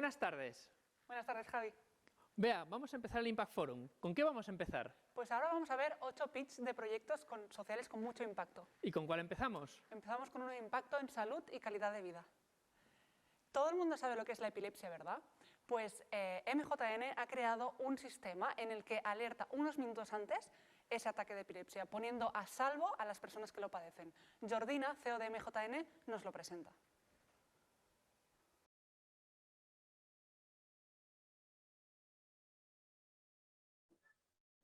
Buenas tardes. Buenas tardes, Javi. Vea, vamos a empezar el Impact Forum. ¿Con qué vamos a empezar? Pues ahora vamos a ver 8 pitches de proyectos sociales con mucho impacto. ¿Y con cuál empezamos? Empezamos con uno de impacto en salud y calidad de vida. Todo el mundo sabe lo que es la epilepsia, ¿verdad? Pues MJN ha creado un sistema en el que alerta unos minutos antes ese ataque de epilepsia, poniendo a salvo a las personas que lo padecen. Jordina, CEO de MJN, nos lo presenta.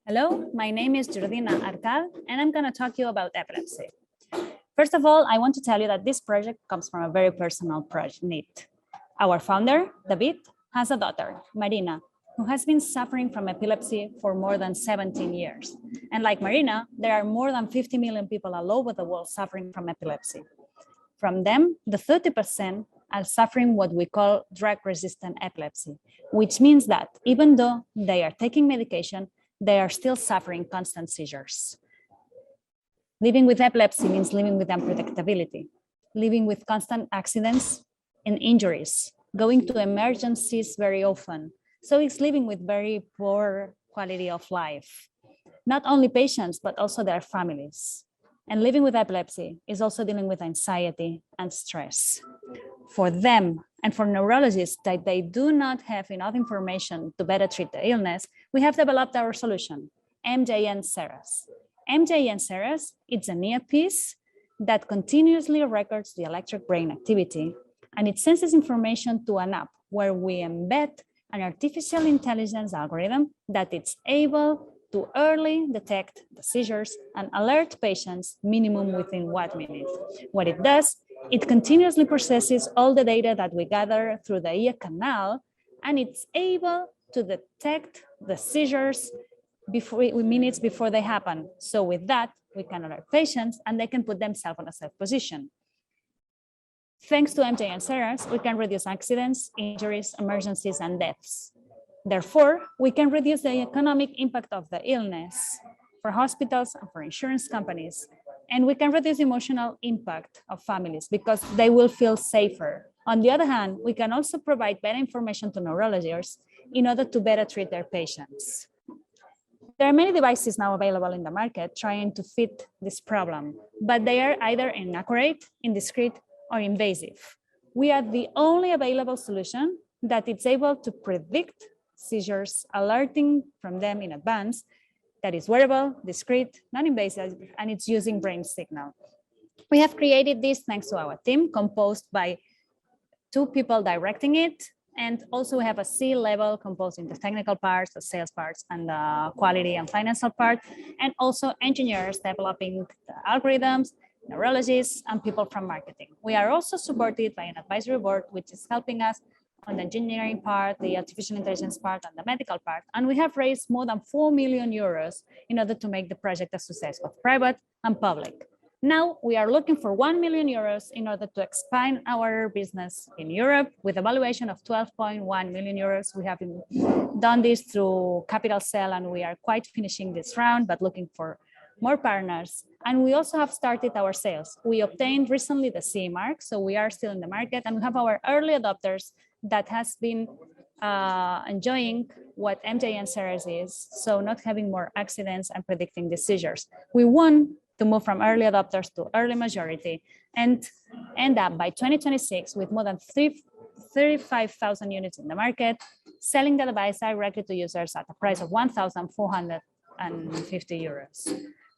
Hello, my name is Jordina Arcad, and I'm going to talk to you about epilepsy. First of all, I want to tell you that this project comes from a very personal need. Our founder, David, has a daughter, Marina, who has been suffering from epilepsy for more than 17 years. And like Marina, there are more than 50 million people all over the world suffering from epilepsy. From them, the 30% are suffering what we call drug-resistant epilepsy, which means that even though they are taking medication, they are still suffering constant seizures. Living with epilepsy means living with unpredictability, living with constant accidents and injuries, going to emergencies very often. So it's living with very poor quality of life. Not only patients, but also their families. And living with epilepsy is also dealing with anxiety and stress. For them and for neurologists that they do not have enough information to better treat the illness, we have developed our solution, MJN-Ceres. MJN-Ceres, it's an earpiece that continuously records the electric brain activity, and it sends this information to an app where we embed an artificial intelligence algorithm that it's able to early detect the seizures and alert patients minimum within 1 minute. What it does, it continuously processes all the data that we gather through the ear canal, and it's able to detect the seizures minutes before they happen. So with that, we can alert patients and they can put themselves in a safe position. Thanks to MJN-Ceres, we can reduce accidents, injuries, emergencies, and deaths. Therefore, we can reduce the economic impact of the illness for hospitals and for insurance companies. And we can reduce emotional impact of families because they will feel safer. On the other hand, we can also provide better information to neurologists in order to better treat their patients. There are many devices now available in the market trying to fit this problem, but they are either inaccurate, indiscreet, or invasive. We are the only available solution that is able to predict seizures, alerting from them in advance, that is wearable, discreet, non-invasive, and it's using brain signal. We have created this thanks to our team, composed by 2 people directing it, and also we have a C-level composed in the technical parts, the sales parts, and the quality and financial part, and also engineers developing the algorithms, neurologists, and people from marketing. We are also supported by an advisory board, which is helping us on the engineering part, the artificial intelligence part, and the medical part. And we have raised more than 4 million euros in order to make the project a success, both private and public. Now we are looking for 1 million euros in order to expand our business in Europe with a valuation of 12.1 million euros. We have done this through capital sale, and we are quite finishing this round, but looking for more partners. And we also have started our sales. We obtained recently the CE mark, so we are still in the market, and we have our early adopters that has been enjoying what MJN-Ceres is, so not having more accidents and predicting the seizures. We want to move from early adopters to early majority and end up by 2026 with more than 35,000 units in the market, selling the device directly to users at a price of 1,450 euros.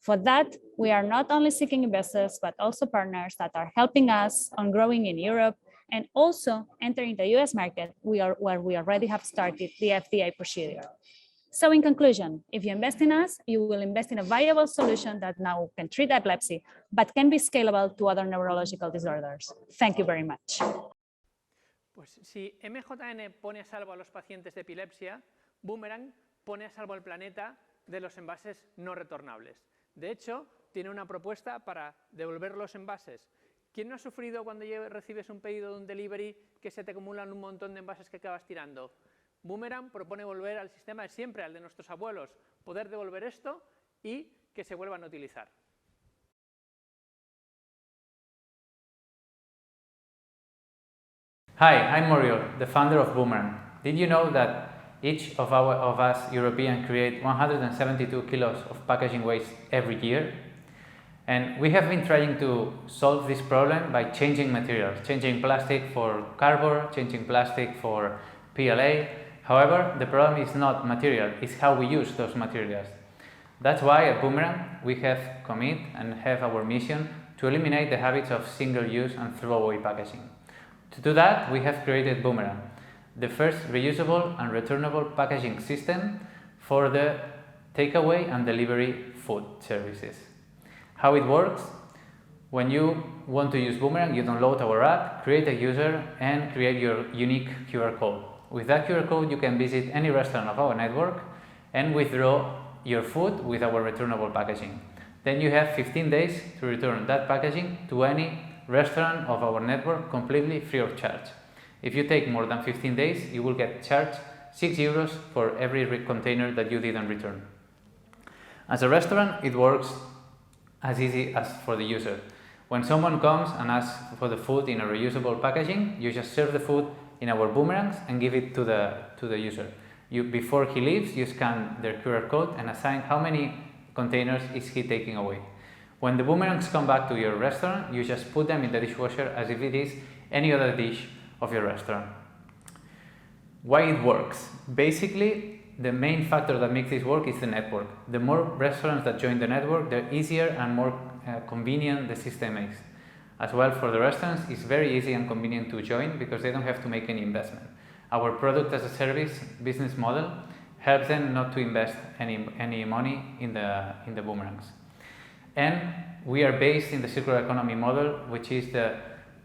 For that, we are not only seeking investors, but also partners that are helping us on growing in Europe and also entering the US market, where we already have started the FDA procedure. So in conclusion, if you invest in us, you will invest in a viable solution that now can treat epilepsy, but can be scalable to other neurological disorders. Thank you very much. Pues si MJN pone a salvo a los pacientes de epilepsia, Boomerang pone a salvo al planeta de los envases no retornables. De hecho, tiene una propuesta para devolver los envases. ¿Quién no ha sufrido cuando recibes un pedido de un delivery que se te acumulan un montón de envases que acabas tirando? Boomerang propone volver al sistema de siempre, al de nuestros abuelos, poder devolver esto y que se vuelvan a utilizar. Hi, I'm Muriel, the founder of Boomerang. Did you know that each of us Europeans create 172 kilos of packaging waste every year? And we have been trying to solve this problem by changing materials, changing plastic for cardboard, changing plastic for PLA. However, the problem is not material, it's how we use those materials. That's why at Boomerang we have committed and have our mission to eliminate the habits of single-use and throwaway packaging. To do that, we have created Boomerang, the first reusable and returnable packaging system for the takeaway and delivery food services. How it works? When you want to use Boomerang, you download our app, create a user, and create your unique QR code. With that QR code, you can visit any restaurant of our network and withdraw your food with our returnable packaging. Then you have 15 days to return that packaging to any restaurant of our network completely free of charge. If you take more than 15 days, you will get charged €6 for every container that you didn't return. As a restaurant, it works as easy as for the user. When someone comes and asks for the food in a reusable packaging, you just serve the food in our boomerangs and give it to the user. Before he leaves, you scan their QR code and assign how many containers is he taking away. When the boomerangs come back to your restaurant, you just put them in the dishwasher as if it is any other dish of your restaurant. Why it works? Basically, the main factor that makes this work is the network. The more restaurants that join the network, the easier and more convenient the system is. As well, for the restaurants, it's very easy and convenient to join because they don't have to make any investment. Our product as a service business model helps them not to invest any money in the boomerangs. And we are based in the circular economy model, which is the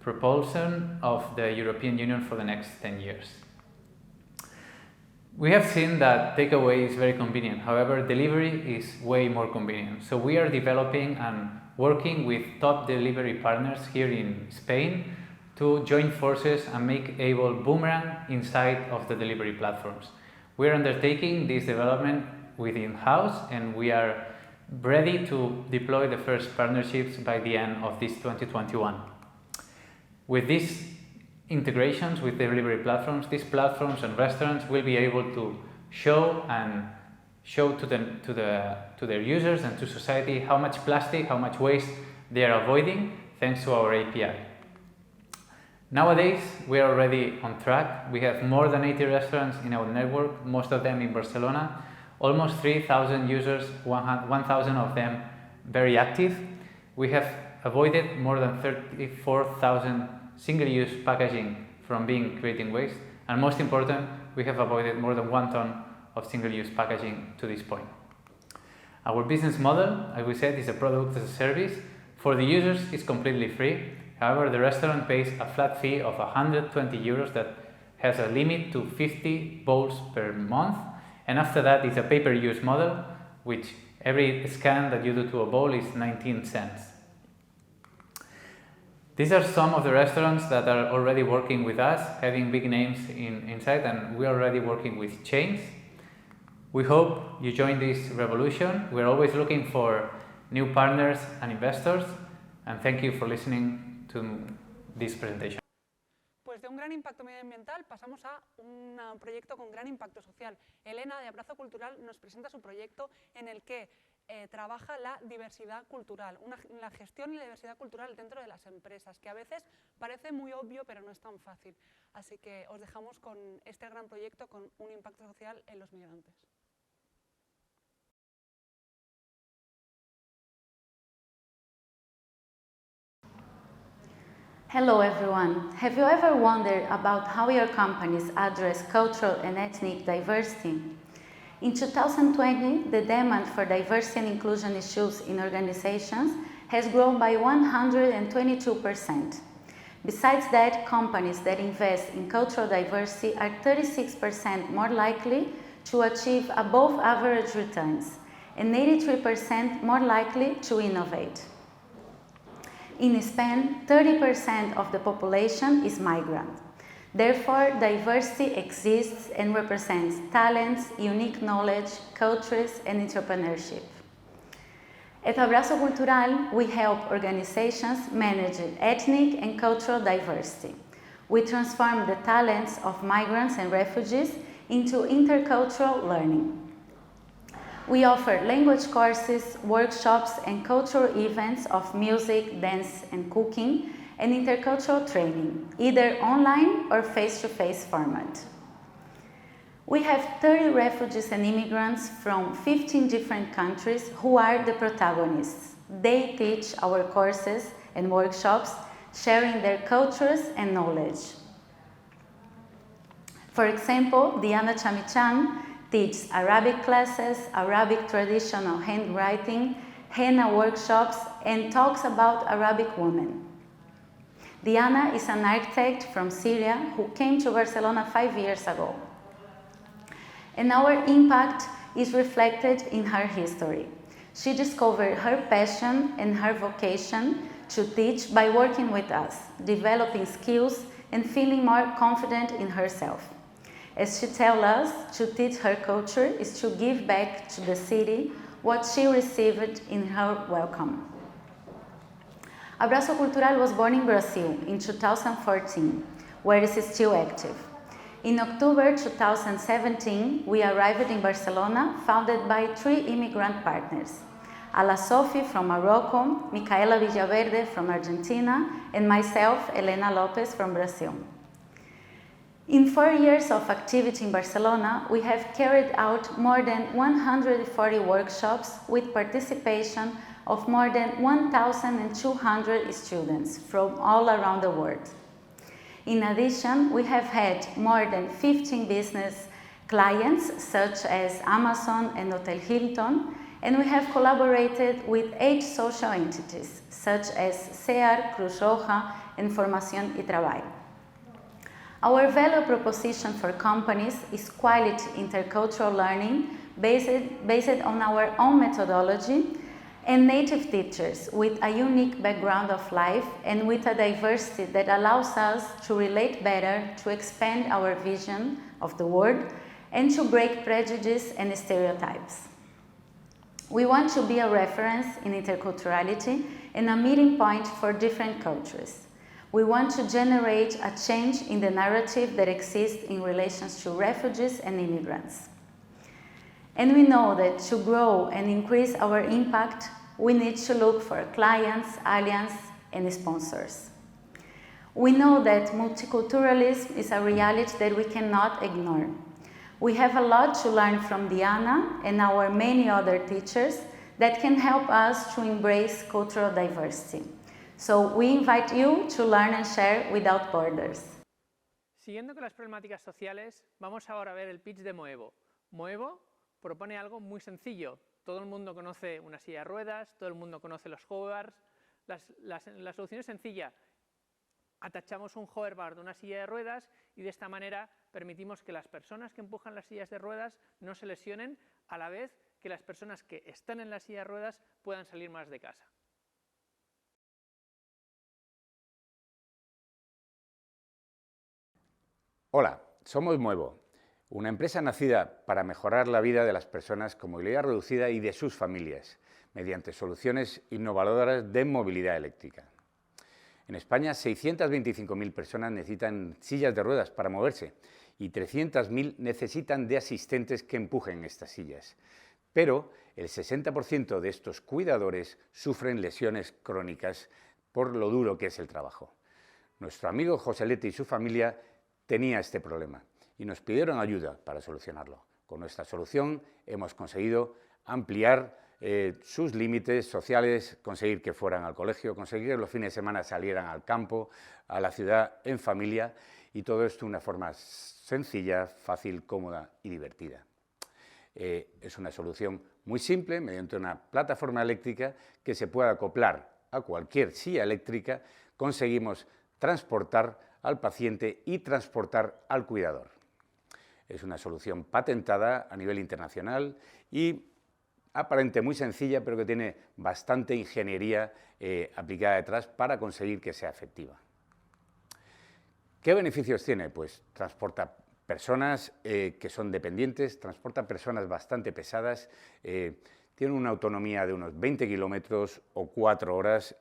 propulsion of the European Union for the next 10 years. We have seen that takeaway is very convenient. However, delivery is way more convenient. So we are developing and working with top delivery partners here in Spain to join forces and make able Boomerang inside of the delivery platforms. We are undertaking this development within-house, and we are ready to deploy the first partnerships by the end of this 2021. With these integrations with delivery platforms, these platforms and restaurants will be able to show to their users and to society how much plastic, how much waste they are avoiding thanks to our API. Nowadays, we are already on track. We have more than 80 restaurants in our network, most of them in Barcelona, almost 3,000 users, 1,000 of them very active. We have avoided more than 34,000 single-use packaging from creating waste, and most important, we have avoided more than 1 ton of single-use packaging to this point. Our business model, as we said, is a product as a service. For the users, it's completely free. However, the restaurant pays a flat fee of €120 that has a limit to 50 bowls per month, and after that it's a pay-per-use model, which every scan that you do to a bowl is 19 cents. These are some of the restaurants that are already working with us, having big names inside, and we are already working with chains. We hope you join this revolution. We're always looking for new partners and investors, and thank you for listening to this presentation. Pues de un gran impacto medioambiental pasamos a un proyecto con gran impacto social. Elena, de Abrazo Cultural, nos presenta su proyecto en el que trabaja la diversidad cultural, la gestión y la diversidad cultural dentro de las empresas, que a veces parece muy obvio, pero no es tan fácil. Así que os dejamos con este gran proyecto con un impacto social en los migrantes. Hello everyone. Have you ever wondered about how your companies address cultural and ethnic diversity? In 2020, the demand for diversity and inclusion issues in organizations has grown by 122%. Besides that, companies that invest in cultural diversity are 36% more likely to achieve above average returns and 83% more likely to innovate. In Spain, 30% of the population is migrant. Therefore, diversity exists and represents talents, unique knowledge, cultures, and entrepreneurship. At Abrazo Cultural, we help organizations manage ethnic and cultural diversity. We transform the talents of migrants and refugees into intercultural learning. We offer language courses, workshops, and cultural events of music, dance, and cooking, and intercultural training, either online or face-to-face format. We have 30 refugees and immigrants from 15 different countries who are the protagonists. They teach our courses and workshops, sharing their cultures and knowledge. For example, Diana Chamichan teaches Arabic classes, Arabic traditional handwriting, henna workshops, and talks about Arabic women. Diana is an architect from Syria who came to Barcelona 5 years ago. And our impact is reflected in her history. She discovered her passion and her vocation to teach by working with us, developing skills and feeling more confident in herself. As she tells us, to teach her culture is to give back to the city what she received in her welcome. Abraço Cultural was born in Brazil in 2014, where it is still active. In October 2017, we arrived in Barcelona, founded by 3 immigrant partners: Ala Sofi from Morocco, Micaela Villaverde from Argentina, and myself, Elena Lopez from Brazil. In 4 years of activity in Barcelona, we have carried out more than 140 workshops with participation of more than 1,200 students from all around the world. In addition, we have had more than 15 business clients such as Amazon and Hotel Hilton, and we have collaborated with 8 social entities such as CEAR, Cruz Roja, and Formación y Trabajo. Our value proposition for companies is quality intercultural learning based on our own methodology and native teachers with a unique background of life and with a diversity that allows us to relate better, to expand our vision of the world, and to break prejudice and stereotypes. We want to be a reference in interculturality and a meeting point for different cultures. We want to generate a change in the narrative that exists in relation to refugees and immigrants. And we know that to grow and increase our impact, we need to look for clients, alliances, and sponsors. We know that multiculturalism is a reality that we cannot ignore. We have a lot to learn from Diana and our many other teachers that can help us to embrace cultural diversity. So we invite you to learn and share without borders. Siguiendo con las problemáticas sociales, vamos ahora a ver el pitch de Moevo. Moevo propone algo muy sencillo. Todo el mundo conoce una silla de ruedas, todo el mundo conoce los hoverbars. La solución es sencilla. Atachamos un hoverbar de una silla de ruedas y de esta manera permitimos que las personas que empujan las sillas de ruedas no se lesionen, a la vez que las personas que están en la silla de ruedas puedan salir más de casa. Hola, somos Moevo, una empresa nacida para mejorar la vida de las personas con movilidad reducida y de sus familias, mediante soluciones innovadoras de movilidad eléctrica. En España, 625.000 personas necesitan sillas de ruedas para moverse y 300.000 necesitan de asistentes que empujen estas sillas. Pero el 60% de estos cuidadores sufren lesiones crónicas por lo duro que es el trabajo. Nuestro amigo Joselete y su familia tenía este problema y nos pidieron ayuda para solucionarlo. Con nuestra solución hemos conseguido ampliar sus límites sociales, conseguir que fueran al colegio, conseguir que los fines de semana salieran al campo, a la ciudad, en familia, y todo esto de una forma sencilla, fácil, cómoda y divertida. Es una solución muy simple, mediante una plataforma eléctrica que se pueda acoplar a cualquier silla eléctrica, conseguimos transportar al paciente y transportar al cuidador. Es una solución patentada a nivel internacional y aparente muy sencilla, pero que tiene bastante ingeniería aplicada detrás para conseguir que sea efectiva. ¿Qué beneficios tiene? Pues transporta personas que son dependientes, transporta personas bastante pesadas, tiene una autonomía de unos 20 kilómetros o 4 horas,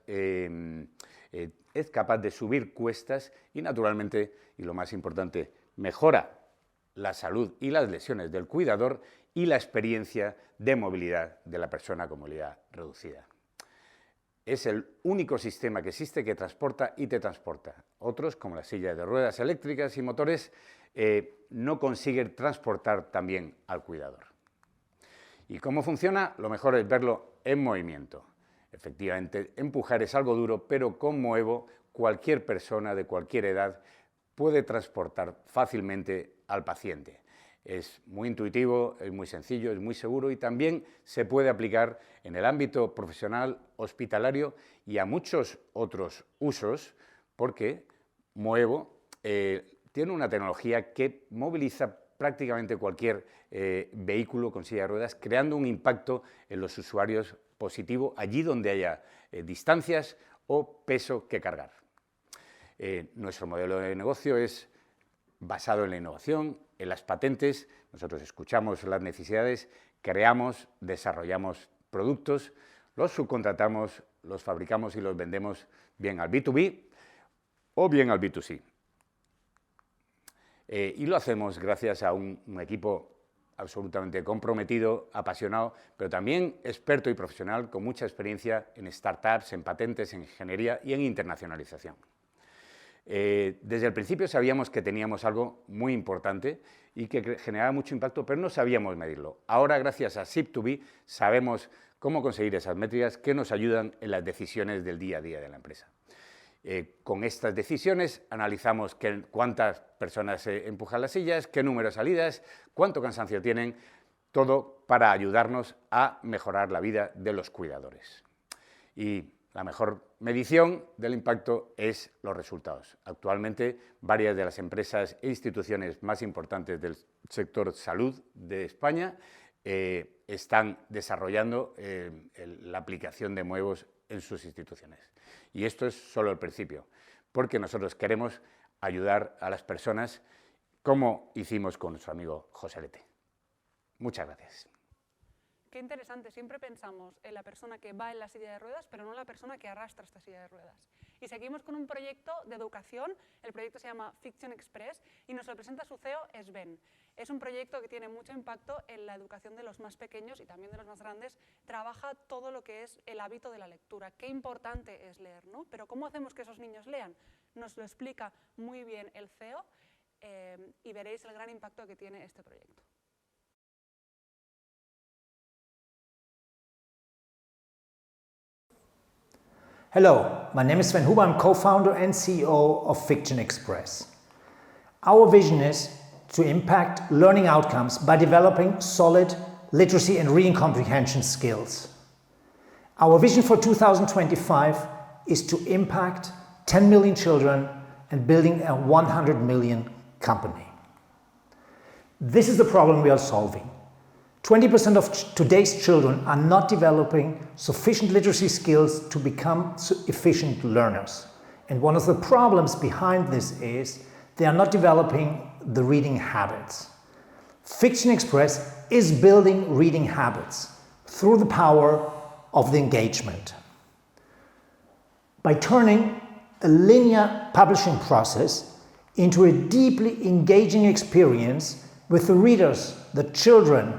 es capaz de subir cuestas y, naturalmente, y lo más importante, mejora la salud y las lesiones del cuidador y la experiencia de movilidad de la persona con movilidad reducida. Es el único sistema que existe que transporta y te transporta. Otros, como las sillas de ruedas eléctricas y motores, no consiguen transportar también al cuidador. ¿Y cómo funciona? Lo mejor es verlo en movimiento. Efectivamente, empujar es algo duro, pero con Moevo cualquier persona de cualquier edad puede transportar fácilmente al paciente. Es muy intuitivo, es muy sencillo, es muy seguro y también se puede aplicar en el ámbito profesional, hospitalario y a muchos otros usos, porque Moevo tiene una tecnología que moviliza prácticamente cualquier vehículo con silla de ruedas, creando un impacto en los usuarios positivo allí donde haya distancias o peso que cargar. Nuestro modelo de negocio es basado en la innovación, en las patentes. Nosotros escuchamos las necesidades, creamos, desarrollamos productos, los subcontratamos, los fabricamos y los vendemos bien al B2B o bien al B2C. Y lo hacemos gracias a un equipo absolutamente comprometido, apasionado, pero también experto y profesional con mucha experiencia en startups, en patentes, en ingeniería y en internacionalización. Desde el principio sabíamos que teníamos algo muy importante y que generaba mucho impacto, pero no sabíamos medirlo. Ahora, gracias a S2B, sabemos cómo conseguir esas métricas que nos ayudan en las decisiones del día a día de la empresa. Con estas decisiones analizamos cuántas personas empujan las sillas, qué número de salidas, cuánto cansancio tienen, todo para ayudarnos a mejorar la vida de los cuidadores. Y la mejor medición del impacto es los resultados. Actualmente, varias de las empresas e instituciones más importantes del sector salud de España están desarrollando la aplicación de Moevos en sus instituciones. Y esto es solo el principio, porque nosotros queremos ayudar a las personas como hicimos con nuestro amigo José Lete. Muchas gracias. Qué interesante, siempre pensamos en la persona que va en la silla de ruedas, pero no en la persona que arrastra esta silla de ruedas. Y seguimos con un proyecto de educación, el proyecto se llama Fiction Express y nos lo presenta su CEO, Sven. Es un proyecto que tiene mucho impacto en la educación de los más pequeños y también de los más grandes. Trabaja todo lo que es el hábito de la lectura. Qué importante es leer, ¿no? Pero ¿cómo hacemos que esos niños lean? Nos lo explica muy bien el CEO y veréis el gran impacto que tiene este proyecto. Hello, my name is Sven Huber. I'm co-founder and CEO of Fiction Express. Our vision is to impact learning outcomes by developing solid literacy and reading comprehension skills. Our vision for 2025 is to impact 10 million children and building a 100 million company. This is the problem we are solving. 20% of today's children are not developing sufficient literacy skills to become efficient learners. And one of the problems behind this is they are not developing the reading habits. Fiction Express is building reading habits through the power of the engagement. By turning a linear publishing process into a deeply engaging experience with the readers, the children,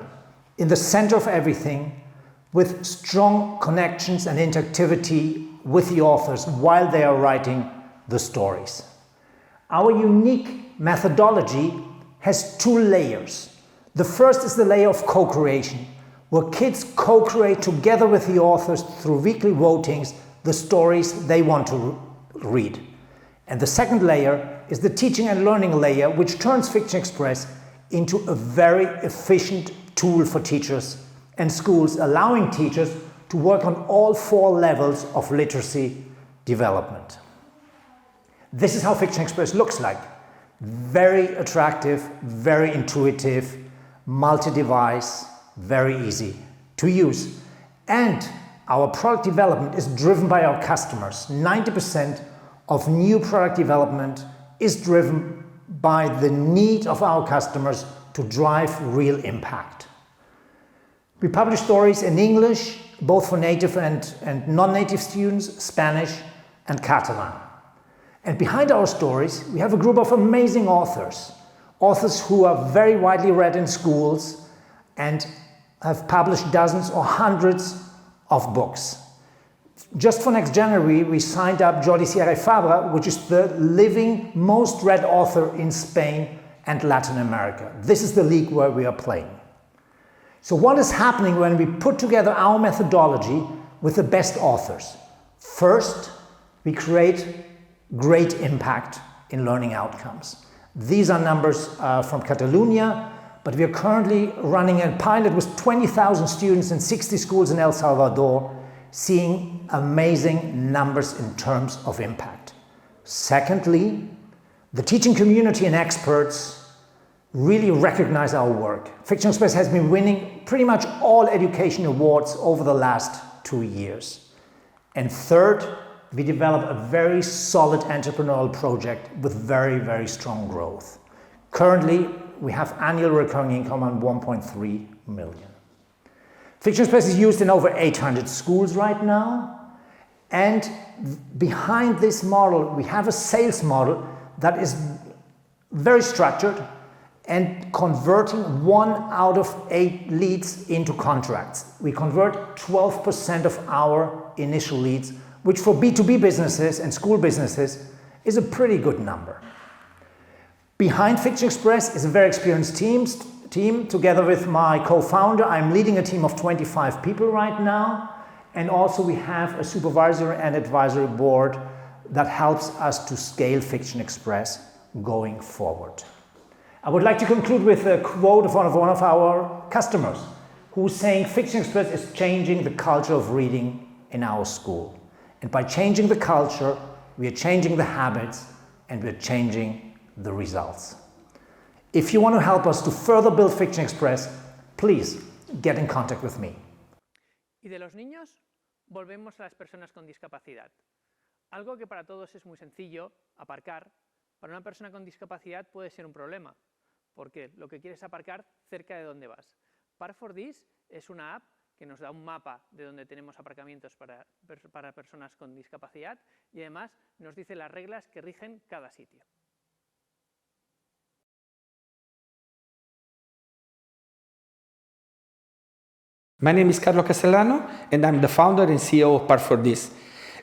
in the center of everything, with strong connections and interactivity with the authors while they are writing the stories. Our unique methodology has two layers. The first is the layer of co-creation, where kids co-create together with the authors through weekly votings the stories they want to read. And the second layer is the teaching and learning layer, which turns Fiction Express into a very efficient tool for teachers and schools, allowing teachers to work on all 4 levels of literacy development. This is how Fiction Express looks like. Very attractive, very intuitive, multi-device, very easy to use. And our product development is driven by our customers. 90% of new product development is driven by the need of our customers to drive real impact. We publish stories in English, both for native and non-native students, Spanish and Catalan. And behind our stories, we have a group of amazing authors. Authors who are very widely read in schools and have published dozens or hundreds of books. Just for next January, we signed up Jordi Sierra Fabra, which is the living most read author in Spain and Latin America. This is the league where we are playing. So what is happening when we put together our methodology with the best authors? First, we create great impact in learning outcomes. These are numbers from Catalonia, but we are currently running a pilot with 20,000 students in 60 schools in El Salvador, seeing amazing numbers in terms of impact. Secondly, the teaching community and experts really recognize our work. Fiction Express has been winning pretty much all education awards over the last 2 years. And third, we develop a very solid entrepreneurial project with very, very strong growth. Currently, we have annual recurring income on 1.3 million. Fiction Express is used in over 800 schools right now. And behind this model, we have a sales model that is very structured and converting 1 out of 8 leads into contracts. We convert 12% of our initial leads, which for B2B businesses and school businesses is a pretty good number. Behind Fiction Express is a very experienced team. Together with my co-founder, I'm leading a team of 25 people right now. And also we have a supervisory and advisory board that helps us to scale Fiction Express going forward. I would like to conclude with a quote of one of our customers who's saying Fiction Express is changing the culture of reading in our school. And by changing the culture, we are changing the habits and we're changing the results. If you want to help us to further build Fiction Express, please get in contact with me. Y de los niños, volvemos a las personas con discapacidad. Algo que para todos es muy sencillo, aparcar, para una persona con discapacidad puede ser un problema, porque lo que quieres es aparcar cerca de donde vas. Park for This es una app que nos da un mapa de donde tenemos aparcamientos para personas con discapacidad y además nos dice las reglas que rigen cada sitio. My name is Carlo Castellano and I'm the founder and CEO of Park for This,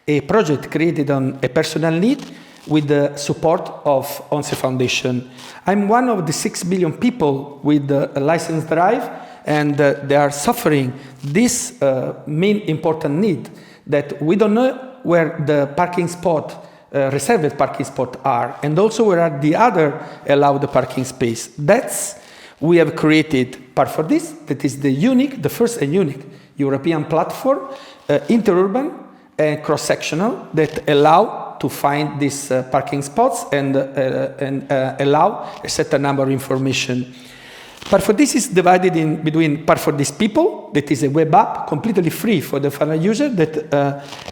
a project created on a personal need with the support of ONCE Foundation. I'm one of the 6 billion people with a license drive, and they are suffering this main important need that we don't know where the parking spot, reserved parking spot are, and also where are the other allowed parking space. That's we have created Park for This, that is the first and unique European platform, interurban and cross-sectional, that allow to find these parking spots and allow a certain number of information. Park for This is divided between Park for This People, that is a web app completely free for the final user that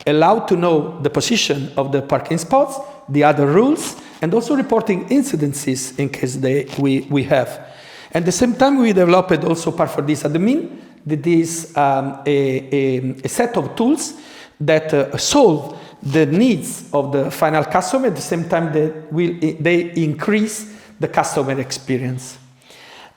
allow to know the position of the parking spots, the other rules, and also reporting incidences in case we have. At the same time, we developed also Park for This Admin, that is a set of tools that solve the needs of the final customer at the same time that they increase the customer experience.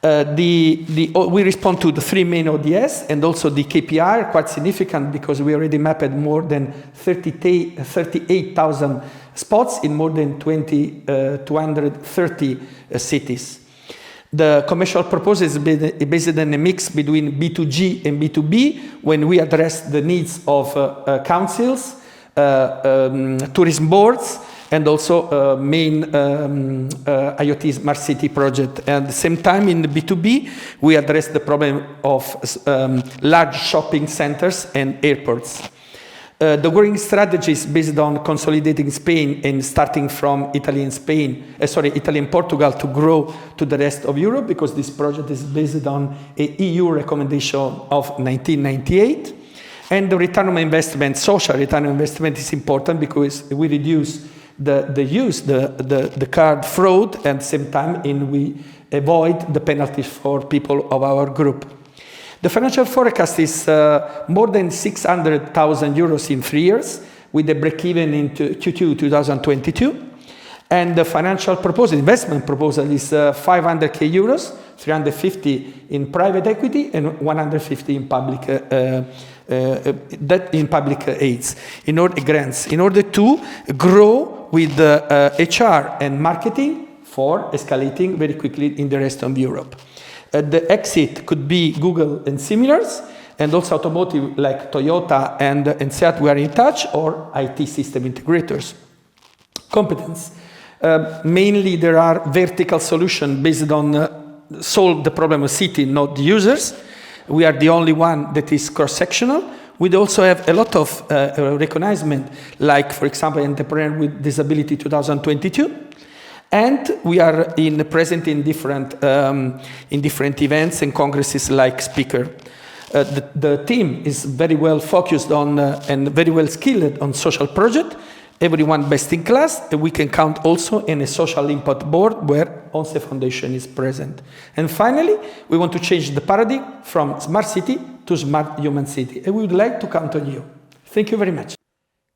We respond to the 3 main ODS, and also the KPI are quite significant because we already mapped more than 38,000 spots in more than 230 cities. The commercial proposal is based on a mix between B2G and B2B when we address the needs of councils, tourism boards, and also main IoT Smart City project. And at the same time, in the B2B, we address the problem of large shopping centers and airports. The growing strategy is based on consolidating Spain and starting from Italy and Portugal to grow to the rest of Europe, because this project is based on an EU recommendation of 1998. And the return on investment, social return on investment, is important because we reduce the card fraud, and at the same time we avoid the penalties for people of our group. The financial forecast is more than 600,000 euros in 3 years, with a break-even in Q2 2022. And the financial proposal, investment proposal is 500k euros, 350 in private equity and 150 in public aids, grants, in order to grow with HR and marketing for escalating very quickly in the rest of Europe. The exit could be Google and similars, and also automotive like Toyota and Seat, we are in touch, or IT system integrators. Competence. Mainly there are vertical solutions based on solve the problem of city, not the users. We are the only one that is cross-sectional. We also have a lot of recognition, like, for example, Entrepreneur with Disability 2022. And we are present in different events and congresses like speaker. The team is very well focused on and very well skilled on social project. Everyone best in class. And we can count also in a social impact board where ONCE Foundation is present. And finally, we want to change the paradigm from smart city to smart human city. And we would like to count on you. Thank you very much.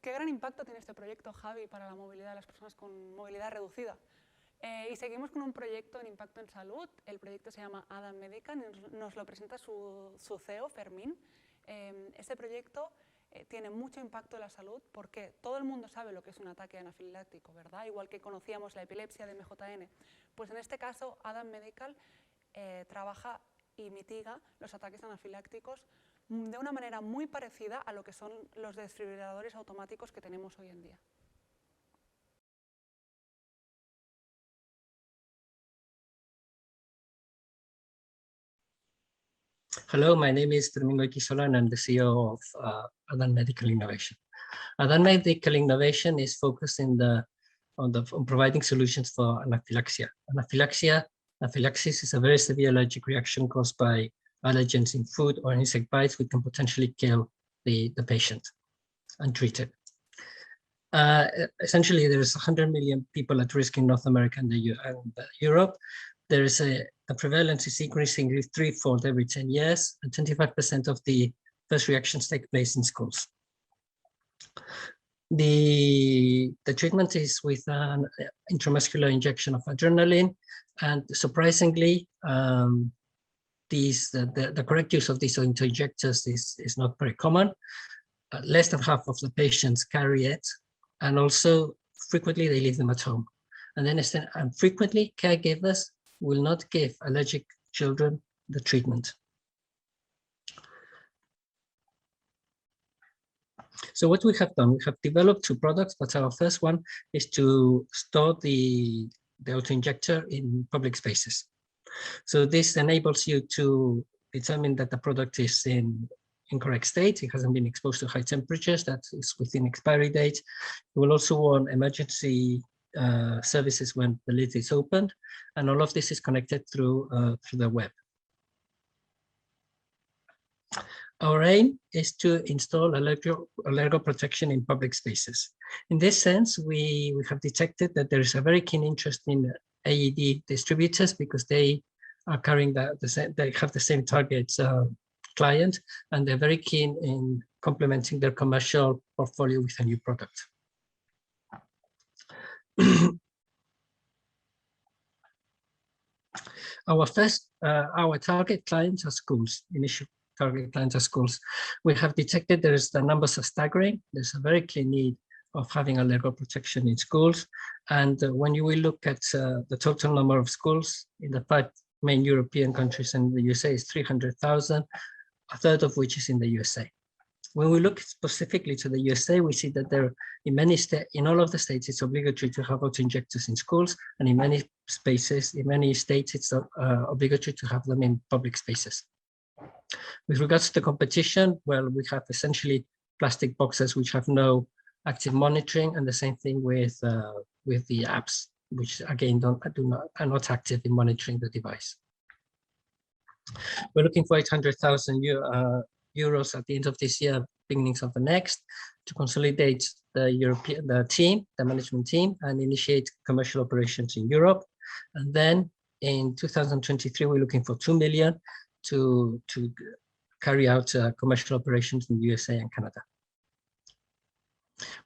¿Qué gran impacto tiene este proyecto, Javi, para la movilidad de las personas con movilidad reducida? Y seguimos con un proyecto en impacto en salud. El proyecto se llama Adam Medical, nos lo presenta su CEO, Fermín. Este proyecto tiene mucho impacto en la salud porque todo el mundo sabe lo que es un ataque anafiláctico, ¿verdad? Igual que conocíamos la epilepsia de MJN. Pues en este caso, Adam Medical trabaja y mitiga los ataques anafilácticos de una manera muy parecida a lo que son los desfibriladores automáticos que tenemos hoy en día. Hello, my name is Domingo Iquisola and I'm the CEO of Adan Medical Innovation. Adan Medical Innovation is focused on providing solutions for anaphylaxia. Anaphylaxis is a very severe allergic reaction caused by allergens in food or insect bites which can potentially kill the patient untreated. Essentially, there is 100 million people at risk in North America and Europe. There is the prevalence is increasing threefold every 10 years, and 25% of the first reactions take place in schools. The treatment is with an intramuscular injection of adrenaline, and surprisingly, the correct use of these auto-injectors is not very common. Less than half of the patients carry it, and also frequently they leave them at home. And then frequently caregivers will not give allergic children the treatment. So what we have done, we have developed two products, but our first one is to store the auto-injector in public spaces. So this enables you to determine that the product is in correct state, it hasn't been exposed to high temperatures, that is within expiry date. You will also want emergency services when the lid is opened, and all of this is connected through the web. Our aim is to install allergo protection in public spaces. In this sense, we have detected that there is a very keen interest in AED distributors because they are carrying they have the same target client, and they're very keen in complementing their commercial portfolio with a new product. Our target clients are schools. Initial target clients are schools. We have detected the numbers are staggering. There's a very clear need of having allergo protection in schools. And when you will look at the total number of schools in the 5 main European countries and the USA is 300,000, a third of which is in the USA. When we look specifically to the USA, we see that there, in all of the states, it's obligatory to have auto-injectors in schools, and in many states, it's obligatory to have them in public spaces. With regards to the competition, well, we have essentially plastic boxes which have no active monitoring, and the same thing with the apps, which again are not active in monitoring the device. We're looking for 800,000 euros at the end of this year, beginnings of the next, to consolidate the management team, and initiate commercial operations in Europe. And then in 2023, we're looking for 2 million to carry out commercial operations in the USA and Canada.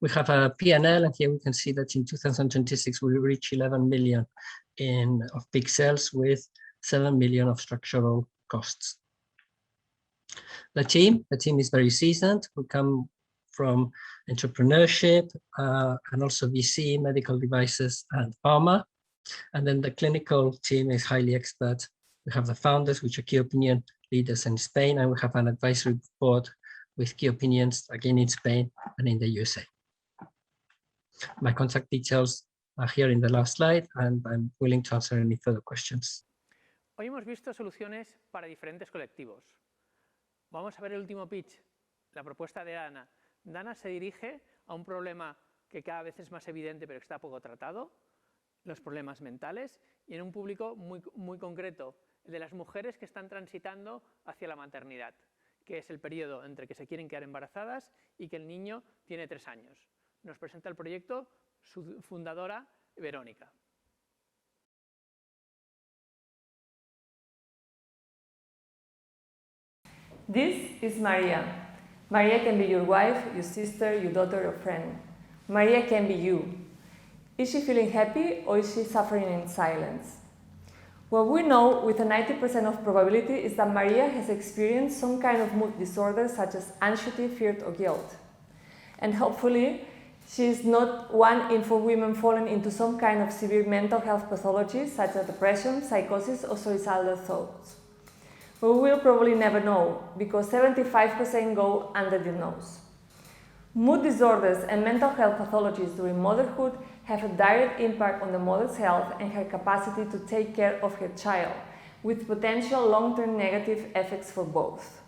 We have a P&L, and here we can see that in 2026 we reach 11 million of peak sales with 7 million of structural costs. The team is very seasoned. We come from entrepreneurship and also VC, medical devices, and pharma. And then the clinical team is highly expert. We have the founders, which are key opinion leaders in Spain, and we have an advisory board with key opinions, again in Spain and in the USA. My contact details are here in the last slide, and I'm willing to answer any further questions. Hoy hemos visto soluciones para diferentes colectivos. Vamos a ver el último pitch, la propuesta de Dana. Dana se dirige a un problema que cada vez es más evidente pero que está poco tratado, los problemas mentales, y en un público muy concreto, el de las mujeres que están transitando hacia la maternidad, que es el periodo entre que se quieren quedar embarazadas y que el niño tiene 3 años. Nos presenta el proyecto su fundadora, Verónica. This is Maria. Maria can be your wife, your sister, your daughter, or friend. Maria can be you. Is she feeling happy or is she suffering in silence? What we know with a 90% of probability is that Maria has experienced some kind of mood disorder such as anxiety, fear, or guilt. And hopefully, she is not one in 4 women falling into some kind of severe mental health pathology such as depression, psychosis, or suicidal thoughts. But we will probably never know, because 75% go underdiagnosed. Mood disorders and mental health pathologies during motherhood have a direct impact on the mother's health and her capacity to take care of her child, with potential long-term negative effects for both.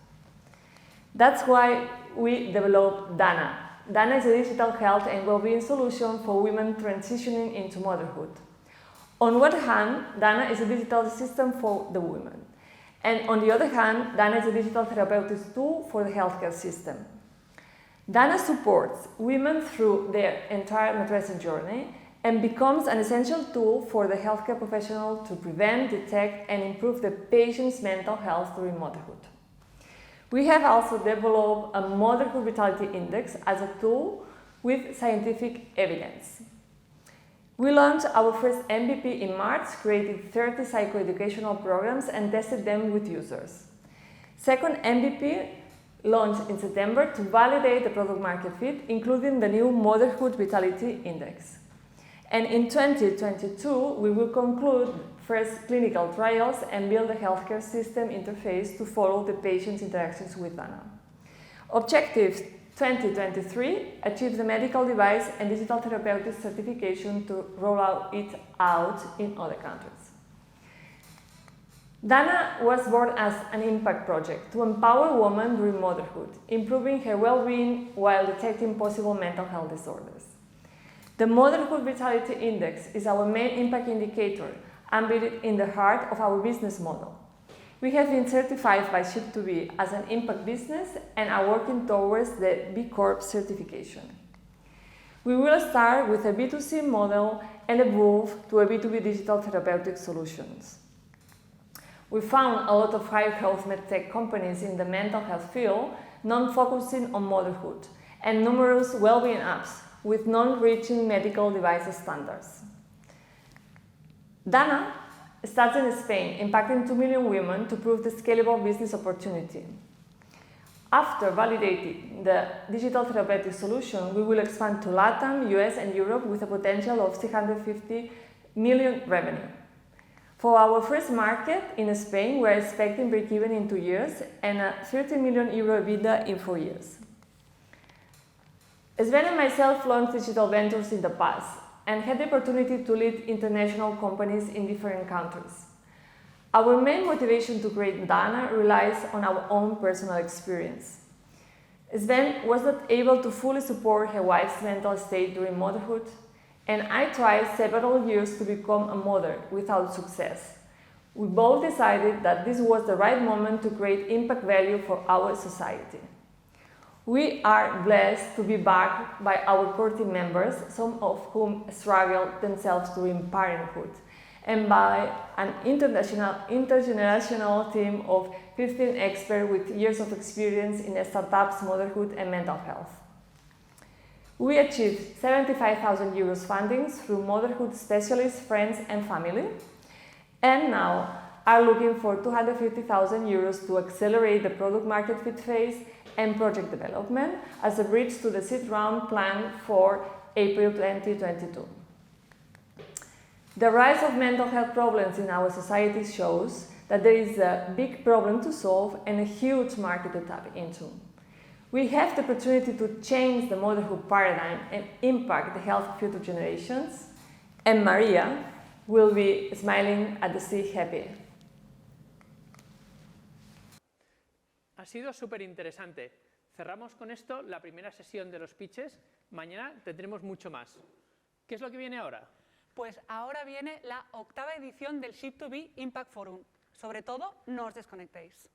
That's why we developed Dana. Dana is a digital health and well-being solution for women transitioning into motherhood. On one hand, Dana is a digital system for the women. And on the other hand, Dana is a digital therapeutic tool for the healthcare system. Dana supports women through their entire maternity journey and becomes an essential tool for the healthcare professional to prevent, detect, and improve the patient's mental health during motherhood. We have also developed a Motherhood Vitality Index as a tool with scientific evidence. We launched our first MVP in March, created 30 psychoeducational programs and tested them with users. Second MVP launched in September to validate the product market fit, including the new Motherhood Vitality Index. And in 2022, we will conclude first clinical trials and build a healthcare system interface to follow the patient's interactions with Dana. Objectives 2023, achieve the medical device and digital therapeutic certification to roll it out in other countries. Dana was born as an impact project to empower women during motherhood, improving her well-being while detecting possible mental health disorders. The Motherhood Vitality Index is our main impact indicator, embedded in the heart of our business model. We have been certified by S2B as an impact business and are working towards the B Corp certification. We will start with a B2C model and evolve to a B2B digital therapeutic solutions. We found a lot of high health medtech companies in the mental health field, non-focusing on motherhood, and numerous well-being apps with non-reaching medical devices standards. Dana starts in Spain, impacting 2 million women to prove the scalable business opportunity. After validating the digital therapeutic solution, we will expand to LATAM, US, and Europe with a potential of 650 million revenue. For our first market in Spain, we are expecting break-even in 2 years and a 30 million euro EBITDA in 4 years. Sven and myself launched digital ventures in the past and had the opportunity to lead international companies in different countries. Our main motivation to create Dana relies on our own personal experience. Sven was not able to fully support her wife's mental state during motherhood, and I tried several years to become a mother without success. We both decided that this was the right moment to create impact value for our society. We are blessed to be backed by our core team members, some of whom struggled themselves during parenthood, and by an intergenerational team of 15 experts with years of experience in startups, motherhood, and mental health. We achieved 75,000 euros funding through motherhood specialists, friends and family, and now are looking for 250,000 euros to accelerate the product market fit phase and project development as a bridge to the seed round planned for April 2022. The rise of mental health problems in our society shows that there is a big problem to solve and a huge market to tap into. We have the opportunity to change the motherhood paradigm and impact the health of future generations, and Maria will be smiling at the sea happy. Ha sido súper interesante. Cerramos con esto la primera sesión de los pitches. Mañana tendremos mucho más. ¿Qué es lo que viene ahora? Pues ahora viene la 8ª edición del S2B Impact Forum. Sobre todo, no os desconectéis.